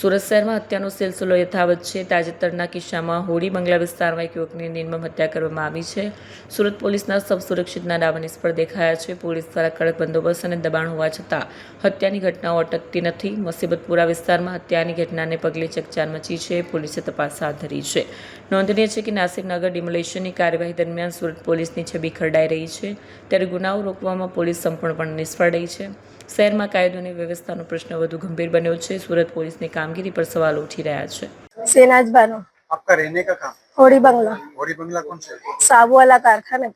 સુરત શહેરમાં હત્યાનો સિલસિલો યથાવત છે. તાજેતરના કિસ્સામાં હોડી બંગલા વિસ્તારમાં એક યુવકની નિર્મમ હત્યા કરવામાં આવી છે. સુરત પોલીસના સબ સુરક્ષિતના દાવા નિષ્ફળ દેખાયા છે. પોલીસ દ્વારા કડક બંદોબસ્ત અને દબાણ હોવા છતાં હત્યાની ઘટનાઓ અટકતી નથી. મુસીબતપુરા વિસ્તારમાં હત્યાની ઘટનાને પગલે ચકચાર મચી છે. પોલીસે તપાસ હાથ ધરી છે. નોંધનીય છે કે નાસિરનગર ડિમોલેશનની કાર્યવાહી દરમિયાન સુરત પોલીસની છબી ખરડાઈ રહી છે, ત્યારે ગુનાઓ રોકવામાં પોલીસ સંપૂર્ણપણે નિષ્ફળ રહી છે. શહેરમાં કાયદો અને વ્યવસ્થાનો પ્રશ્ન વધુ ગંભીર બન્યો છે. સુરત પોલીસની કામગીરી पर सवाल उठ ही रहा है। सेनाज बानो। आपका रहने का काम? होड़ी बंगला। होड़ी बंगला कौन से? साबू वाला कारखाना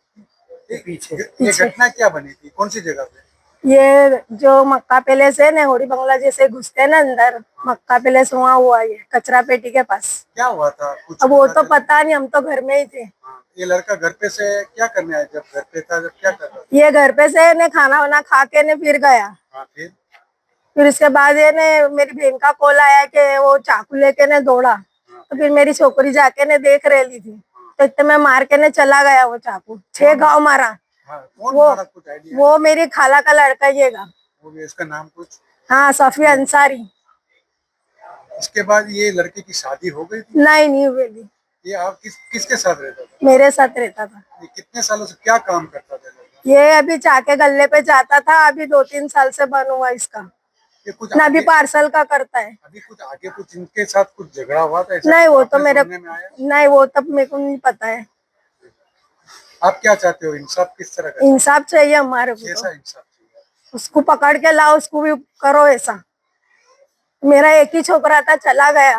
पीछे। ये घटना क्या बनी थी, कौन सी जगह पे? ये जो मक्का पैलेस है ना, होड़ी बंगला जैसे घुसते हैं ना अंदर, मक्का पैलेस वहाँ हुआ, ये कचरा पेटी के पास। क्या हुआ था कुछ? अब वो तो पता नहीं, हम तो घर में ही थे। ये लड़का घर पे से क्या करने आया? जब घर पे था जब क्या कर रहा था? ये घर पे से ने खाना वाना खा के ने फिर गया। फिर उसके बाद ये ने मेरी बहन का कॉल आया कि वो चाकू लेके ने दौड़ा, तो फिर मेरी छोकरी जाके ने देख रही थी, तो इतने में मार के ने चला गया वो चाकू। 6 घाव मारा। कौन मारा, कुछ आइडिया? वो मेरी खाला का लड़का ही है। वो भी इसका नाम कुछ? हाँ, सफी अंसारी। इसके बाद ये लड़के की शादी हो गई थी? नहीं हुई। ये आप किसके साथ रहता था? मेरे साथ रहता था। ये कितने सालों से क्या काम करता था? ये अभी चाके गल्ले पे जाता था, अभी 2-3 साल से बंद हुआ इसका। ये कुछ ना अभी पार्सल का करता है। अभी कुछ आगे कुछ इनके साथ कुछ झगड़ा हुआ था? नहीं, वो तो मेरे नहीं, वो तब मेरे को नहीं पता है। आप क्या चाहते हो, इंसाफ किस तरह का? इंसाफ चाहिए हमारे को। कैसा इंसाफ चाहिए? उसको पकड़ के लाओ, उसको भी करो ऐसा। मेरा एक ही छोकरा था, चला गया।